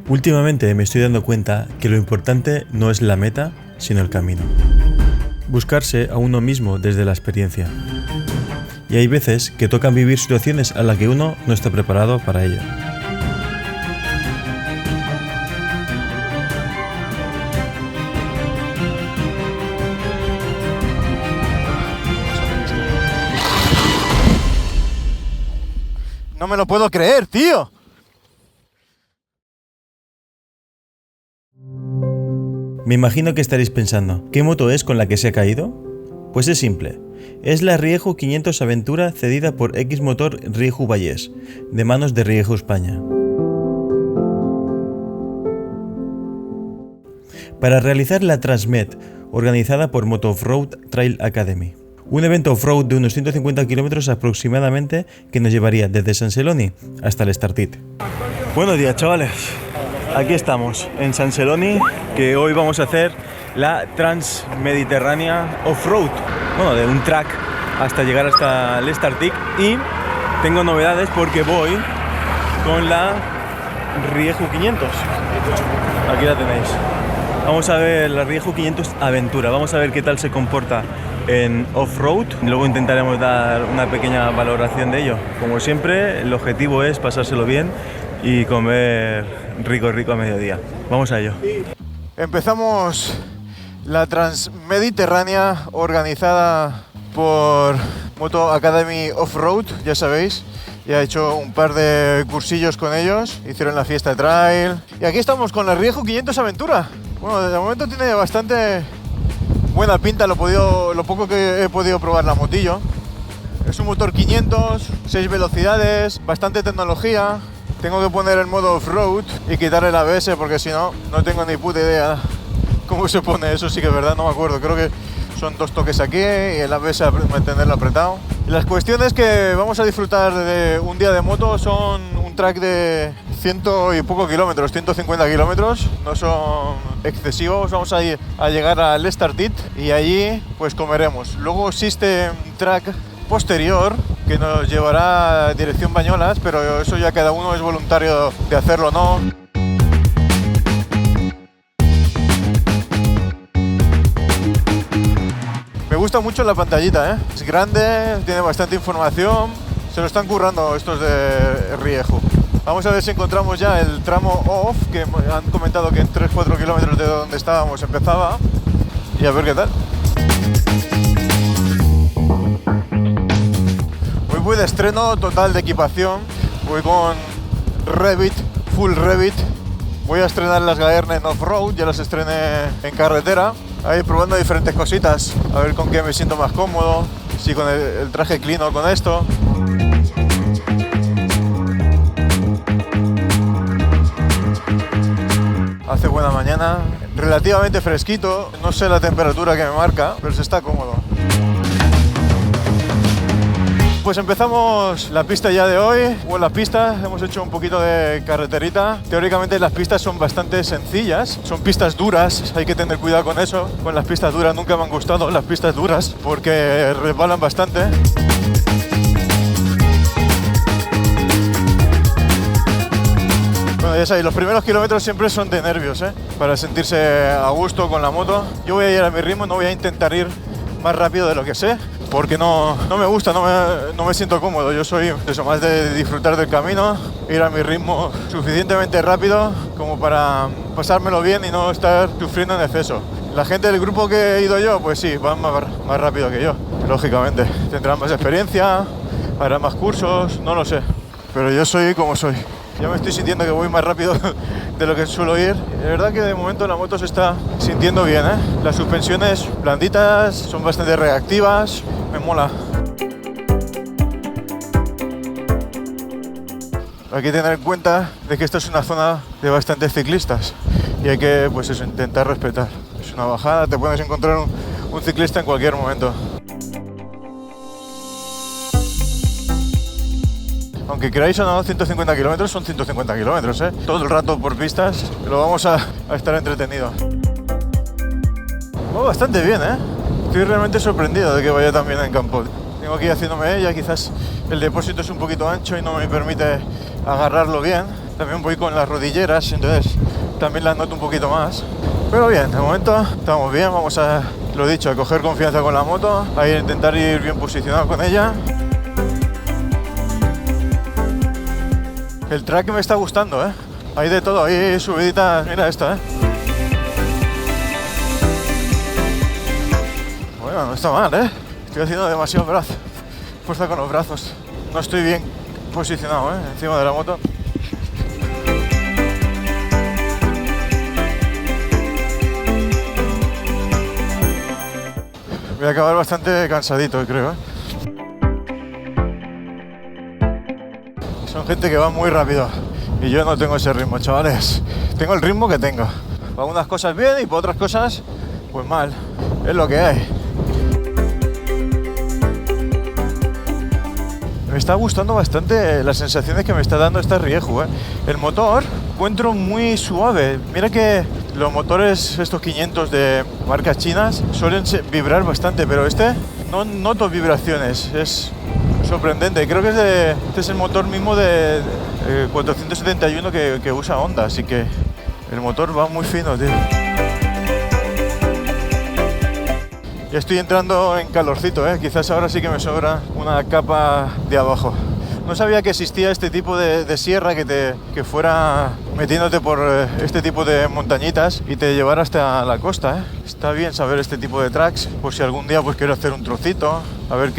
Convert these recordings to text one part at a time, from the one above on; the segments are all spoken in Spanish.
Últimamente me estoy dando cuenta que lo importante no es la meta, sino el camino. Buscarse a uno mismo desde la experiencia. Y hay veces que tocan vivir situaciones a las que uno no está preparado para ello. No me lo puedo creer, tío. Me imagino que estaréis pensando, ¿qué moto es con la que se ha caído? Pues es simple, es la Rieju 500 Aventura cedida por X Motor Rieju Vallès, de manos de Rieju España. Para realizar la Transmed, organizada por Moto Off-Road Trail Academy. Un evento off-road de unos 150 kilómetros aproximadamente que nos llevaría desde San Celoni hasta el Estartit. Buenos días, chavales. Aquí estamos en San Celoni, que hoy vamos a hacer la Transmediterránea Off-Road. Bueno, de un track hasta llegar hasta el Estartit. Y tengo novedades porque voy con la Rieju 500. Aquí la tenéis. Vamos a ver la Rieju 500 Aventura. Vamos a ver qué tal se comporta en off-road. Luego intentaremos dar una pequeña valoración de ello. Como siempre, el objetivo es pasárselo bien y comer rico a mediodía. Vamos a ello. Empezamos la Transmediterránea organizada por Moto Academy Off-Road, ya sabéis. Ya he hecho un par de cursillos con ellos, hicieron la fiesta trail. Y aquí estamos con la Rieju 500 Aventura. Bueno, de momento tiene bastante buena pinta lo poco que he podido probar la motillo. Es un motor 500, 6 velocidades, bastante tecnología. Tengo que poner el modo off-road y quitar el ABS porque si no, no tengo ni puta idea cómo se pone. Eso sí que es verdad, no me acuerdo. Creo que son 2 toques aquí y el ABS mantenerlo apretado. Y las cuestiones que vamos a disfrutar de un día de moto son un track de 100 y poco kilómetros, 150 kilómetros. No son excesivos. Vamos a llegar al Estartit y allí pues comeremos. Luego existe un track posterior que nos llevará a dirección Bañolas, pero eso ya cada uno es voluntario de hacerlo o no. Me gusta mucho la pantallita, ¿eh? Es grande, tiene bastante información, se lo están currando estos de Rieju. Vamos a ver si encontramos ya el tramo off, que han comentado que en 3-4 kilómetros de donde estábamos empezaba, y a ver qué tal. Voy de estreno total de equipación, voy con Revit, full Revit. Voy a estrenar las Gaerne en off-road, ya las estrené en carretera. Ahí probando diferentes cositas, a ver con qué me siento más cómodo, si con el traje clean o con esto. Hace buena mañana, relativamente fresquito, no sé la temperatura que me marca, pero se está cómodo. Pues empezamos la pista ya de hoy. Bueno, la pista, hemos hecho un poquito de carreterita. Teóricamente las pistas son bastante sencillas, son pistas duras, hay que tener cuidado con eso. Con las pistas duras nunca me han gustado las pistas duras porque resbalan bastante. Bueno, ya sabéis, los primeros kilómetros siempre son de nervios, para sentirse a gusto con la moto. Yo voy a ir a mi ritmo, no voy a intentar ir más rápido de lo que sé, porque no me gusta, no me siento cómodo. Yo soy eso, más de disfrutar del camino, ir a mi ritmo suficientemente rápido como para pasármelo bien y no estar sufriendo en exceso. La gente del grupo que he ido yo, pues sí, van más rápido que yo, lógicamente. Tendrán más experiencia, harán más cursos, no lo sé, pero yo soy como soy. Ya me estoy sintiendo que voy más rápido de lo que suelo ir. De verdad que de momento la moto se está sintiendo bien, Las suspensiones blanditas, son bastante reactivas, me mola. Hay que tener en cuenta de que esta es una zona de bastantes ciclistas y hay que, pues eso, intentar respetar. Es una bajada, te puedes encontrar un ciclista en cualquier momento. Aunque queráis o no, 150 kilómetros son 150 kilómetros, Todo el rato por pistas, pero vamos a estar entretenidos. Va bastante bien, Estoy realmente sorprendido de que vaya tan bien en campo. Tengo aquí haciéndome ella, quizás el depósito es un poquito ancho y no me permite agarrarlo bien, También voy con las rodilleras, entonces también las noto un poquito más. Pero bien, de momento estamos bien, vamos a, lo dicho, a coger confianza con la moto, a intentar ir bien posicionado con ella. El track me está gustando, hay de todo, hay subiditas, mira esta, Bueno, no está mal, Estoy haciendo demasiado fuerza con los brazos. No estoy bien posicionado, encima de la moto. Voy a acabar bastante cansadito, creo, Son gente que va muy rápido y yo no tengo ese ritmo, chavales. Tengo el ritmo que tengo. Para unas cosas bien y para otras cosas, pues mal. Es lo que hay. Me está gustando bastante las sensaciones que me está dando esta Rieju, El motor encuentro muy suave. Mira que los motores estos 500 de marcas chinas suelen vibrar bastante, pero este no noto vibraciones. Es sorprendente. Creo que este es el motor mismo de 471 que usa Honda, así que el motor va muy fino, tío. Ya estoy entrando en calorcito, Quizás ahora sí que me sobra una capa de abajo. No sabía que existía este tipo de sierra que fuera metiéndote por este tipo de montañitas y te llevara hasta la costa, Está bien saber este tipo de tracks, por si algún día pues quiero hacer un trocito, a ver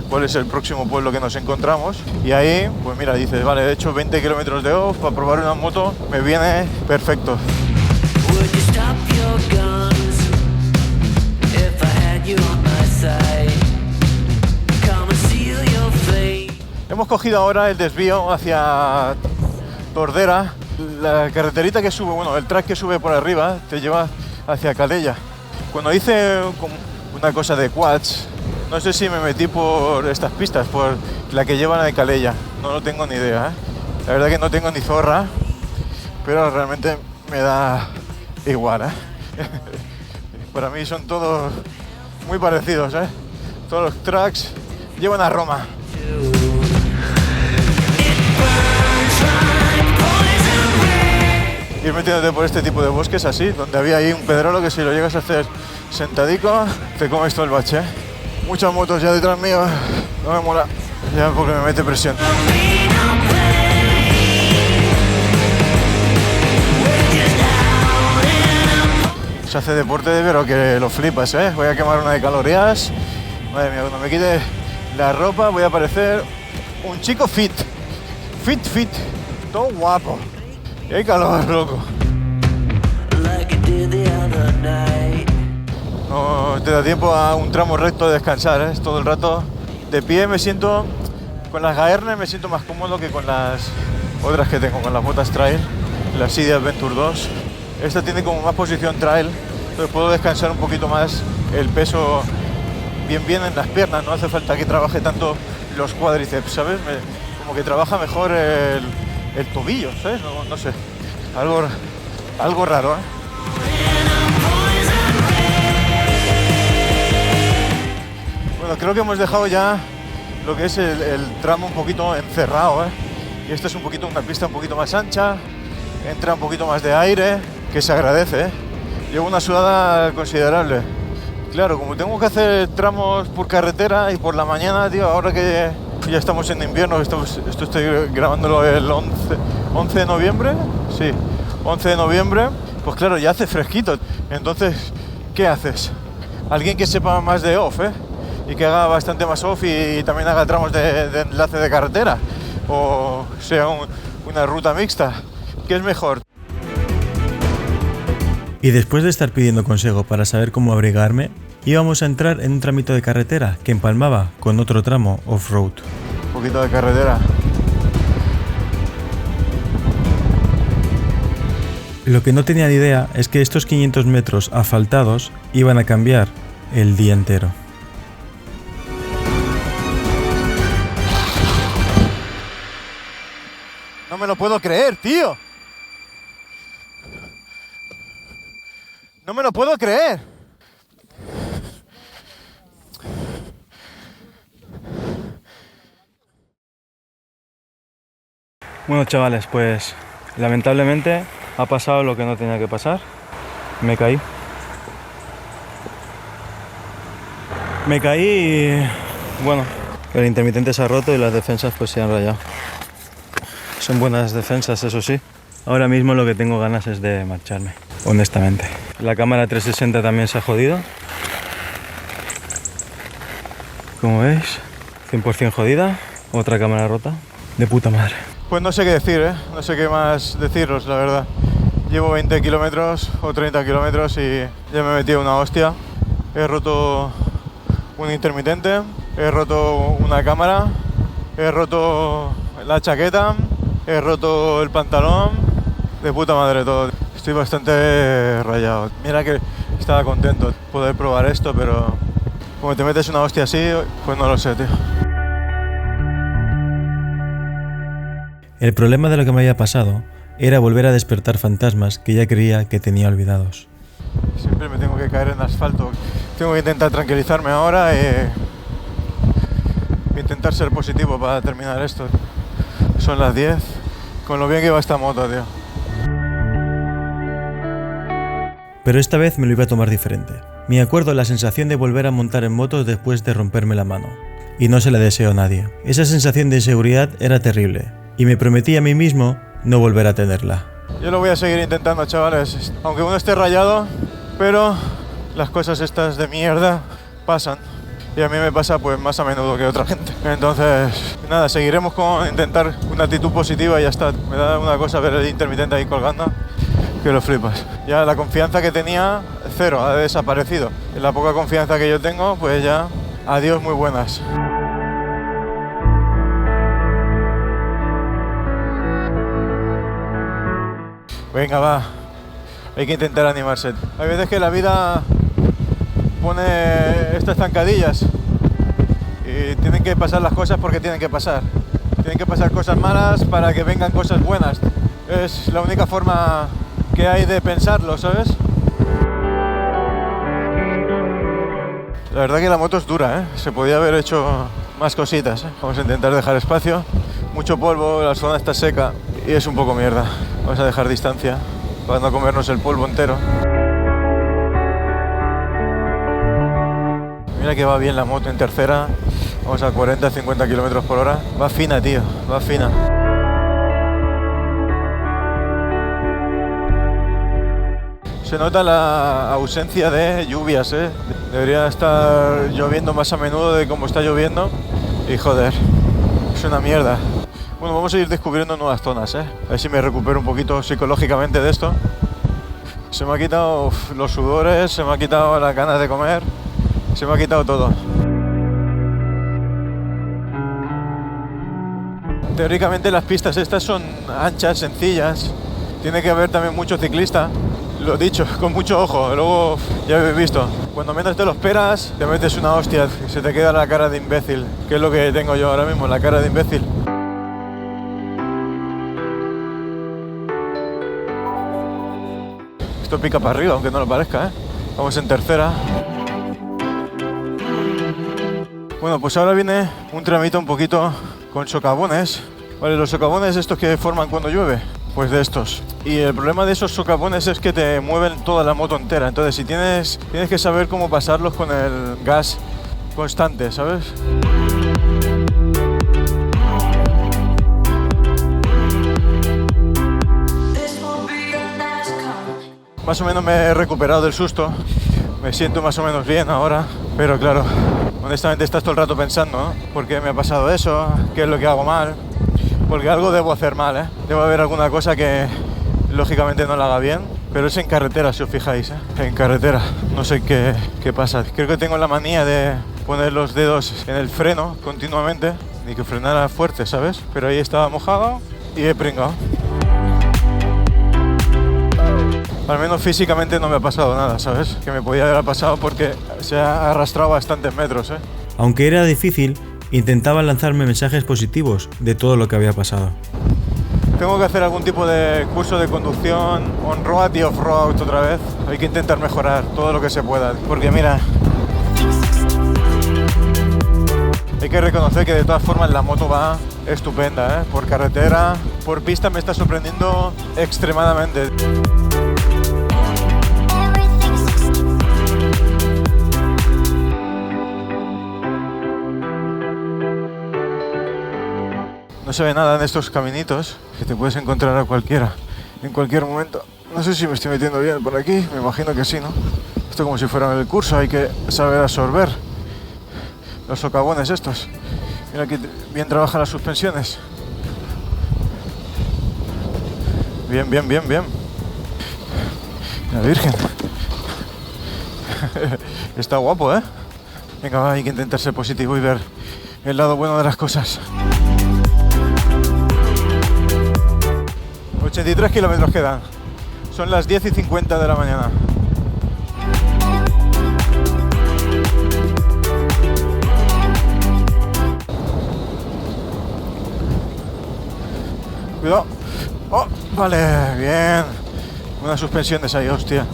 cuál es el próximo pueblo que nos encontramos. Y ahí, pues mira, dices, vale, he hecho 20 kilómetros de off para probar una moto, me viene perfecto. Hemos cogido ahora el desvío hacia Tordera. La carreterita que sube, el track que sube por arriba te lleva hacia Calella. Cuando hice una cosa de quads, no sé si me metí por estas pistas, por la que llevan a Calella. No lo tengo ni idea, La verdad que no tengo ni zorra, pero realmente me da igual, Para mí son todos muy parecidos, Todos los tracks llevan a Roma. Ir metiéndote por este tipo de bosques así, donde había ahí un pedrolo que si lo llegas a hacer sentadico, te comes todo el bache. Muchas motos ya detrás mío, no me mola, ya porque me mete presión. Se hace deporte de pero que lo flipas, Voy a quemar una de calorías. Madre mía, cuando me quite la ropa voy a parecer un chico fit, todo guapo. Y hay calor, loco. No te da tiempo a un tramo recto de descansar, Todo el rato de pie me siento, con las Gaerne me siento más cómodo que con las otras que tengo, con las botas trail, la CD Adventure 2. Esta tiene como más posición trail, entonces puedo descansar un poquito más el peso bien en las piernas, no hace falta que trabaje tanto los cuádriceps, ¿sabes? Como que trabaja mejor el tobillo, ¿sabes? No sé, algo raro, Bueno, creo que hemos dejado ya lo que es el tramo un poquito encerrado, Y esta es una pista un poquito más ancha, entra un poquito más de aire, que se agradece, Llevo una sudada considerable. Claro, como tengo que hacer tramos por carretera y por la mañana, tío, ahora que ya estamos en invierno, esto estoy grabándolo el 11 de noviembre, sí, 11 de noviembre, pues claro, ya hace fresquito. Entonces, ¿qué haces? Alguien que sepa más de off, y que haga bastante más off y también haga tramos de enlace de carretera, o sea, una ruta mixta. ¿Qué es mejor? Y después de estar pidiendo consejo para saber cómo abrigarme, íbamos a entrar en un tramito de carretera que empalmaba con otro tramo off-road. Un poquito de carretera. Lo que no tenía ni idea es que estos 500 metros asfaltados iban a cambiar el día entero. No me lo puedo creer, tío. No me lo puedo creer. Bueno, chavales, pues Lamentablemente ha pasado lo que no tenía que pasar. Me caí. Y bueno, el intermitente se ha roto y las defensas pues se han rayado. Son buenas defensas, eso sí. Ahora mismo lo que tengo ganas es de marcharme, honestamente. La cámara 360 también se ha jodido. Como veis, 100% jodida. Otra cámara rota. De puta madre. Pues no sé qué decir, no sé qué más deciros, la verdad. Llevo 20 kilómetros o 30 kilómetros y ya me he metido una hostia. He roto un intermitente, he roto una cámara, he roto la chaqueta, he roto el pantalón. De puta madre todo. Estoy bastante rayado. Mira que estaba contento de poder probar esto, pero como te metes una hostia así, pues no lo sé, tío. El problema de lo que me había pasado era volver a despertar fantasmas que ya creía que tenía olvidados. Siempre me tengo que caer en asfalto. Tengo que intentar tranquilizarme ahora e intentar ser positivo para terminar esto. Son las 10. Con lo bien que va esta moto, tío. Pero esta vez me lo iba a tomar diferente. Me acuerdo la sensación de volver a montar en moto después de romperme la mano. Y no se la deseo a nadie. Esa sensación de inseguridad era terrible. Y me prometí a mí mismo no volver a tenerla. Yo lo voy a seguir intentando, chavales. Aunque uno esté rayado, pero las cosas estas de mierda pasan. Y a mí me pasa pues más a menudo que a otra gente. Entonces, nada, seguiremos con intentar una actitud positiva y ya está. Me da una cosa ver el intermitente ahí colgando, que lo flipas. Ya la confianza que tenía, cero, ha desaparecido. Y la poca confianza que yo tengo, pues ya, adiós muy buenas. Venga, va. Hay que intentar animarse. Hay veces que la vida pone estas zancadillas y tienen que pasar las cosas porque tienen que pasar. Tienen que pasar cosas malas para que vengan cosas buenas. Es la única forma que hay de pensarlo, ¿sabes? La verdad que la moto es dura, ¿eh? Se podía haber hecho más cositas, ¿eh? Vamos a intentar dejar espacio. Mucho polvo, la zona está seca y es un poco mierda. Vamos a dejar distancia para no comernos el polvo entero. Mira que va bien la moto en tercera. Vamos a 40-50 km por hora. Va fina, tío, va fina. Se nota la ausencia de lluvias, ¿eh? Debería estar lloviendo más a menudo de como está lloviendo. Y joder, es una mierda. Bueno, vamos a ir descubriendo nuevas zonas, ¿eh? A ver si me recupero un poquito psicológicamente de esto. Se me ha quitado los sudores, se me ha quitado las ganas de comer, se me ha quitado todo. Teóricamente las pistas estas son anchas, sencillas. Tiene que haber también mucho ciclista. Lo dicho, con mucho ojo. Luego ya habéis visto. Cuando menos te lo esperas, te metes una hostia y se te queda la cara de imbécil. Que es lo que tengo yo ahora mismo, la cara de imbécil. Esto pica para arriba, aunque no lo parezca, ¿eh? Vamos en tercera. Bueno, pues ahora viene un tramito un poquito con socavones. Vale, los socavones estos que forman cuando llueve, pues de estos. Y el problema de esos socavones es que te mueven toda la moto entera. Entonces, si tienes que saber cómo pasarlos con el gas constante, ¿sabes? Más o menos me he recuperado del susto, me siento más o menos bien ahora, pero claro, honestamente estás todo el rato pensando, ¿no? ¿Por qué me ha pasado eso? ¿Qué es lo que hago mal? Porque algo debo hacer mal, ¿eh? Debo haber alguna cosa que lógicamente no la haga bien, pero es en carretera, si os fijáis, ¿eh? En carretera, no sé qué pasa. Creo que tengo la manía de poner los dedos en el freno continuamente, ni que frenara fuerte, ¿sabes? Pero ahí estaba mojado y he pringado. Al menos físicamente no me ha pasado nada, ¿sabes? Que me podía haber pasado porque se ha arrastrado bastantes metros, ¿eh? Aunque era difícil, intentaba lanzarme mensajes positivos de todo lo que había pasado. Tengo que hacer algún tipo de curso de conducción on-road y off-road otra vez. Hay que intentar mejorar todo lo que se pueda. Porque mira, hay que reconocer que de todas formas la moto va estupenda, ¿eh? Por carretera, por pista me está sorprendiendo extremadamente. No se ve nada en estos caminitos que te puedes encontrar a cualquiera en cualquier momento. No sé si me estoy metiendo bien por aquí, me imagino que sí, ¿no? Esto como si fuera el curso, hay que saber absorber los socavones estos. Mira que bien trabajan las suspensiones. Bien, bien, bien, bien. La Virgen. Está guapo, ¿eh? Venga, va, hay que intentar ser positivo y ver el lado bueno de las cosas. 83 kilómetros quedan. Son las 10:50 de la mañana. Cuidado. Oh, vale, bien. Unas suspensiones ahí, hostia.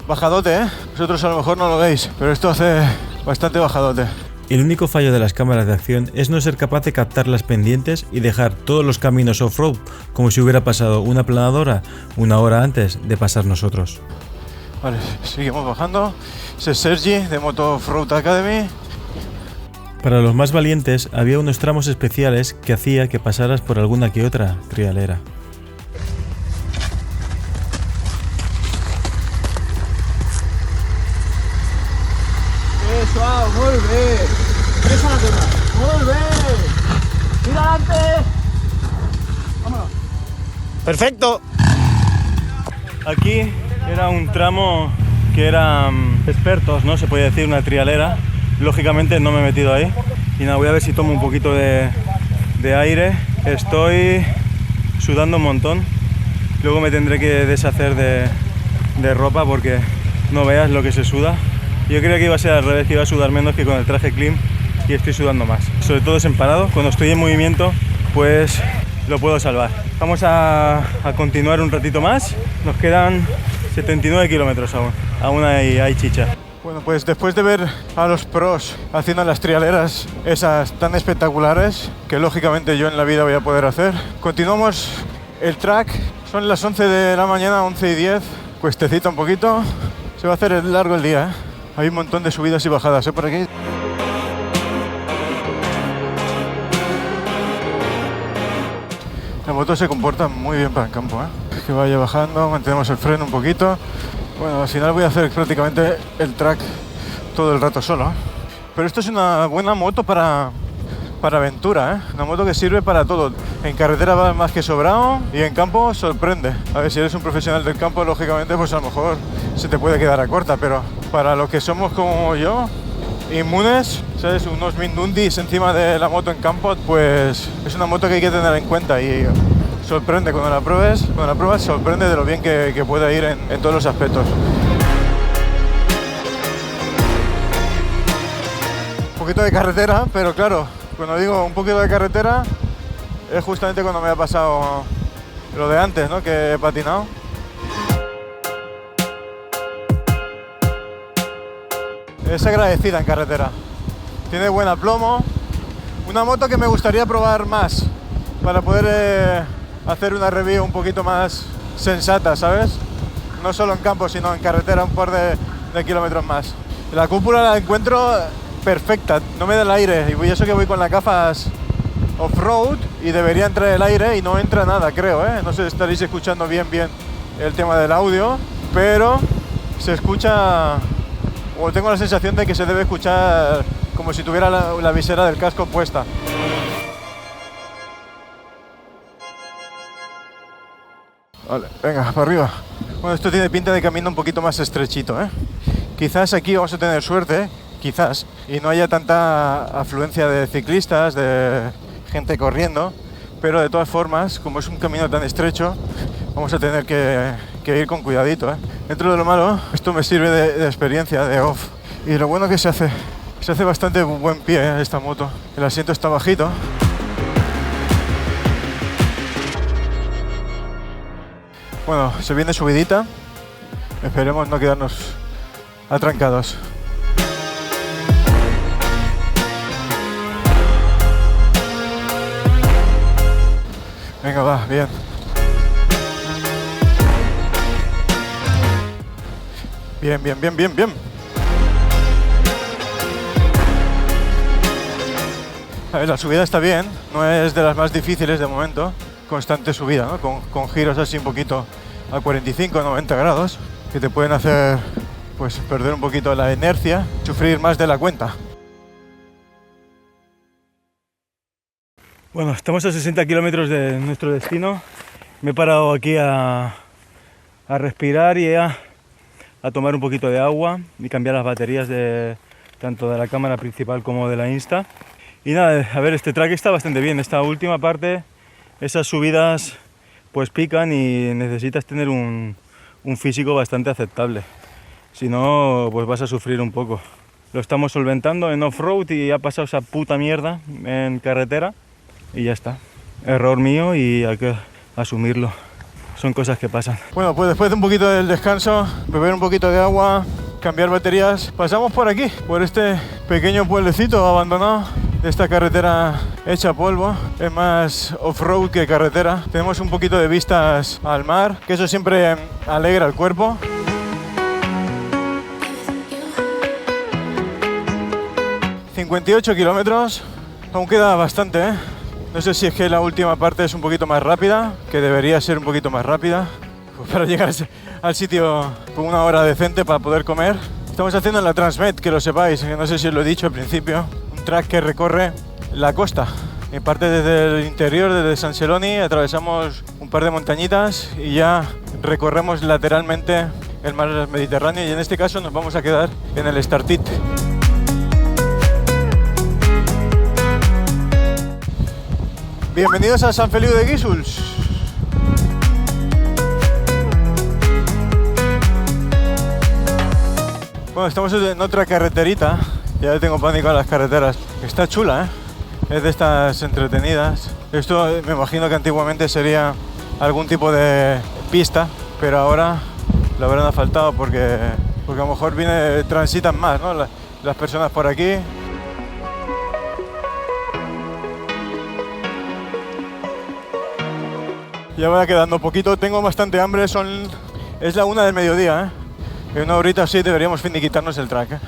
Bajadote, ¿eh? Vosotros a lo mejor no lo veis, pero esto hace bastante bajadote. El único fallo de las cámaras de acción es no ser capaz de captar las pendientes y dejar todos los caminos off-road como si hubiera pasado una planadora una hora antes de pasar nosotros. Vale, seguimos bajando. Ese es Sergi de Moto Off-Road Academy. Para los más valientes había unos tramos especiales que hacía que pasaras por alguna que otra trialera. Suave, muy bien. Esa la curva. Muy bien. Mira adelante. Vámonos. ¡Perfecto! Aquí era un tramo que era expertos, ¿no? Se podía decir una trialera. Lógicamente no me he metido ahí. Y nada, voy a ver si tomo un poquito de aire. Estoy sudando un montón. Luego me tendré que deshacer de ropa porque no veas lo que se suda. Yo creía que iba a ser al revés, que iba a sudar menos que con el traje clean y estoy sudando más. Sobre todo en parado, cuando estoy en movimiento, pues lo puedo salvar. Vamos a continuar un ratito más. Nos quedan 79 kilómetros aún. Aún hay chicha. Bueno, pues después de ver a los pros haciendo las trialeras esas tan espectaculares, que lógicamente yo en la vida voy a poder hacer, continuamos el track. Son las 11 de la mañana, 11:10, cuestecita un poquito. Se va a hacer largo el día, ¿eh? Hay un montón de subidas y bajadas, ¿eh? Por aquí. La moto se comporta muy bien para el campo, ¿eh? Que vaya bajando, mantenemos el freno un poquito. Bueno, al final voy a hacer prácticamente el track todo el rato solo, ¿eh? Pero esto es una buena moto para aventura, ¿eh? Una moto que sirve para todo. En carretera va más que sobrado y en campo sorprende. A ver, si eres un profesional del campo, lógicamente, pues a lo mejor se te puede quedar a corta, pero para los que somos como yo, inmunes, ¿sabes? Unos mindundis encima de la moto en campo, pues es una moto que hay que tener en cuenta y sorprende cuando la pruebas, sorprende de lo bien que puede ir en todos los aspectos. Un poquito de carretera, pero claro, cuando digo un poquito de carretera, es justamente cuando me ha pasado lo de antes, ¿no? Que he patinado. Es agradecida en carretera. Tiene buen aplomo. Una moto que me gustaría probar más para poder hacer una review un poquito más sensata, ¿sabes? No solo en campo, sino en carretera un par de kilómetros más. La cúpula la encuentro perfecta, no me da el aire. Y eso que voy con las gafas off-road y debería entrar el aire y no entra nada, creo, ¿eh? No sé si estaréis escuchando bien el tema del audio, pero se escucha, o tengo la sensación de que se debe escuchar como si tuviera la visera del casco puesta. Vale, venga, para arriba. Bueno, esto tiene pinta de camino un poquito más estrechito, ¿eh? Quizás aquí vamos a tener suerte, quizás, y no haya tanta afluencia de ciclistas, de gente corriendo, pero de todas formas, como es un camino tan estrecho, vamos a tener que ir con cuidadito, ¿eh? Dentro de lo malo, esto me sirve de experiencia, de off. Y lo bueno que se hace bastante buen pie, ¿eh? Esta moto. El asiento está bajito. Bueno, se viene subidita. Esperemos no quedarnos atrancados. Venga, va, bien. Bien, bien, bien, bien, bien. A ver, la subida está bien, no es de las más difíciles de momento. Constante subida, ¿no? Con giros así un poquito a 45, 90 grados, que te pueden hacer pues perder un poquito la inercia, sufrir más de la cuenta. Bueno, estamos a 60 kilómetros de nuestro destino. Me he parado aquí a respirar y a tomar un poquito de agua y cambiar las baterías tanto de la cámara principal como de la Insta. Y nada, a ver, este track está bastante bien. Esta última parte, esas subidas pues pican y necesitas tener un físico bastante aceptable. Si no, pues vas a sufrir un poco. Lo estamos solventando en off-road y ha pasado esa puta mierda en carretera y ya está. Error mío y hay que asumirlo. Son cosas que pasan. Bueno, pues después de un poquito del descanso, beber un poquito de agua, cambiar baterías, pasamos por aquí, por este pequeño pueblecito abandonado de esta carretera hecha polvo. Es más off-road que carretera. Tenemos un poquito de vistas al mar, que eso siempre alegra el cuerpo. ...58 kilómetros, aún queda bastante, ¿eh? No sé si es que la última parte es un poquito más rápida, que debería ser un poquito más rápida, pues para llegar al sitio con una hora decente para poder comer. Estamos haciendo la Transmed, que lo sepáis, que no sé si os lo he dicho al principio, un track que recorre la costa. En parte desde el interior, desde San Celoni, atravesamos un par de montañitas y ya recorremos lateralmente el mar Mediterráneo y en este caso nos vamos a quedar en el Estartit. Bienvenidos a Sant Feliu de Guíxols. Bueno, estamos en otra carreterita. Ya le tengo pánico a las carreteras. Está chula, ¿eh? Es de estas entretenidas. Esto me imagino que antiguamente sería algún tipo de pista, pero ahora lo habrán asfaltado porque a lo mejor transitan más, ¿no? Las personas por aquí. Ya va quedando poquito, tengo bastante hambre, es la 1 del mediodía, ¿eh? En una horita así deberíamos finiquitarnos el track, ¿eh?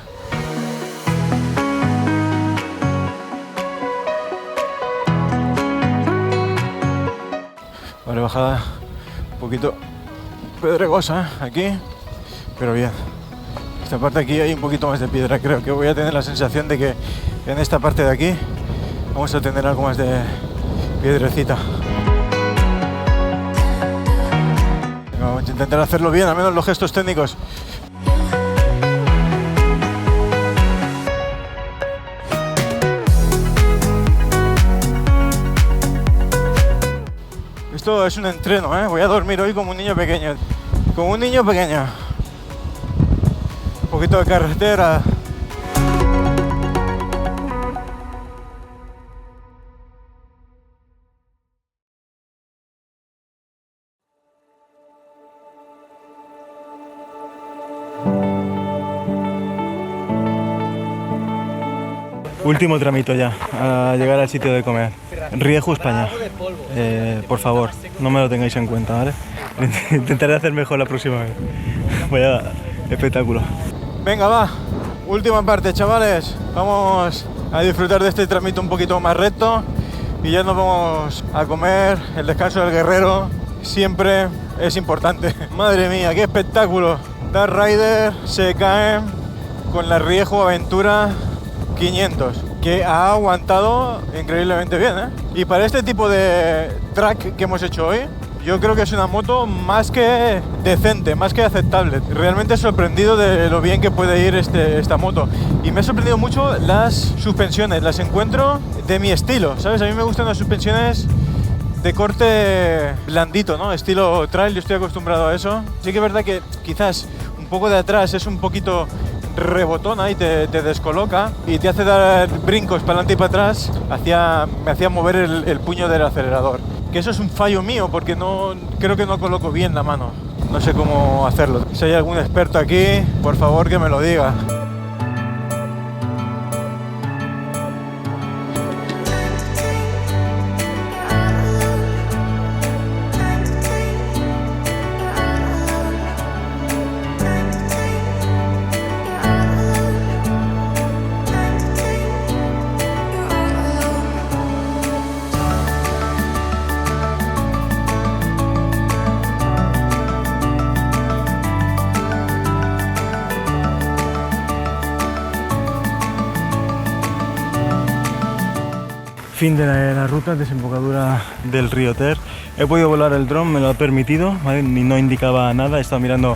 Vale, bajada un poquito pedregosa aquí, pero bien. Esta parte aquí hay un poquito más de piedra, creo que voy a tener la sensación de que en esta parte de aquí vamos a tener algo más de piedrecita. Vamos a intentar hacerlo bien, al menos los gestos técnicos. Esto es un entreno, ¿eh? Voy a dormir hoy como un niño pequeño. Como un niño pequeño. Un poquito de carretera. Último tramito ya, a llegar al sitio de comer. Rieju, España. Por favor, no me lo tengáis en cuenta, ¿vale? Intentaré hacer mejor la próxima vez. Vaya espectáculo. Venga, va. Última parte, chavales. Vamos a disfrutar de este tramito un poquito más recto. Y ya nos vamos a comer. El descanso del guerrero siempre es importante. Madre mía, qué espectáculo. Dark Rider se cae con la Rieju Aventura 500, que ha aguantado increíblemente bien, ¿eh? Y para este tipo de track que hemos hecho hoy, yo creo que es una moto más que decente, más que aceptable. Realmente he sorprendido de lo bien que puede ir esta moto. Y me ha sorprendido mucho las suspensiones, las encuentro de mi estilo, ¿sabes? A mí me gustan las suspensiones de corte blandito, ¿no? Estilo trail, yo estoy acostumbrado a eso. Sí que es verdad que quizás un poco de atrás es un poquito rebotona y te descoloca y te hace dar brincos para adelante y para atrás. Me hacía mover el puño del acelerador. Que eso es un fallo mío porque creo que no coloco bien la mano. No sé cómo hacerlo. Si hay algún experto aquí, por favor que me lo diga. Fin de la ruta, desembocadura del río Ter. He podido volar el dron, me lo ha permitido, ¿vale? No indicaba nada, he estado mirando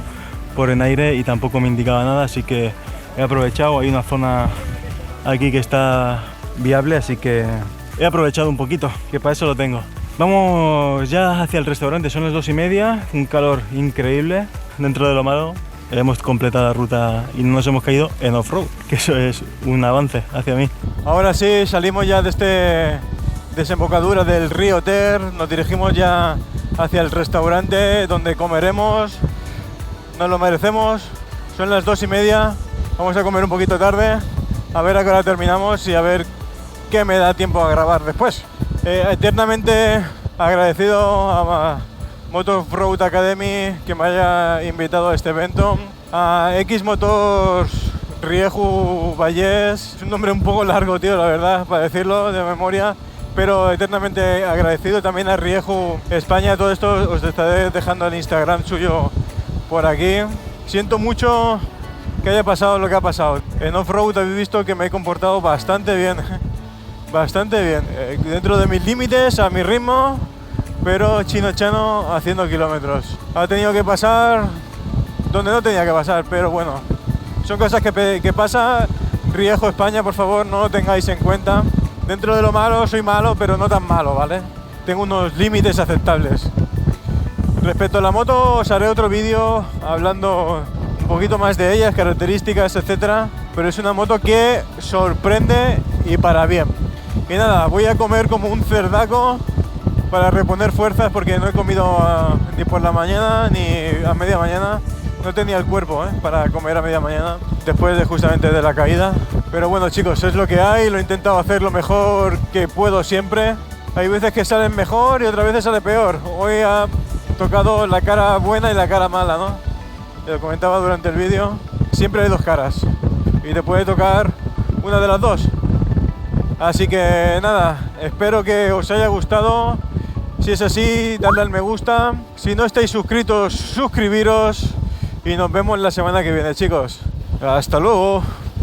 por en aire y tampoco me indicaba nada, así que he aprovechado. Hay una zona aquí que está viable, así que he aprovechado un poquito, que para eso lo tengo. Vamos ya hacia el restaurante, son las 2:30, un calor increíble. Dentro de lo malo, hemos completado la ruta y no nos hemos caído en off-road, que eso es un avance hacia mí. Ahora sí, salimos ya de este desembocadura del río Ter, nos dirigimos ya hacia el restaurante donde comeremos, nos lo merecemos. Son las 2:30, vamos a comer un poquito tarde, a ver a qué hora terminamos y a ver qué me da tiempo a grabar después. Eternamente agradecido a Moto Off-Road Academy que me haya invitado a este evento, a X Motors Rieju Vallès, es un nombre un poco largo, tío, la verdad, para decirlo de memoria, pero eternamente agradecido también a Rieju España. Todo esto os estaré dejando el Instagram suyo por aquí. Siento mucho que haya pasado lo que ha pasado. En off-road habéis visto que me he comportado bastante bien, bastante bien, dentro de mis límites, a mi ritmo, pero chino haciendo kilómetros. Ha tenido que pasar donde no tenía que pasar, pero bueno, son cosas que pasan. Rieju España, por favor, no lo tengáis en cuenta. Dentro de lo malo, soy malo, pero no tan malo, ¿vale? Tengo unos límites aceptables. Respecto a la moto, os haré otro vídeo hablando un poquito más de ellas, características, etcétera. Pero es una moto que sorprende y para bien. Y nada, voy a comer como un cerdaco para reponer fuerzas porque no he comido ni por la mañana ni a media mañana. No tenía el cuerpo para comer a media mañana después de justamente de la caída. Pero bueno, chicos, es lo que hay, lo he intentado hacer lo mejor que puedo siempre. Hay veces que salen mejor y otras veces sale peor. Hoy ha tocado la cara buena y la cara mala, ¿no? Lo comentaba durante el vídeo. Siempre hay dos caras y te puede tocar una de las dos. Así que nada, espero que os haya gustado. Si es así, dadle al me gusta. Si no estáis suscritos, suscribiros. Y nos vemos la semana que viene, chicos. Hasta luego.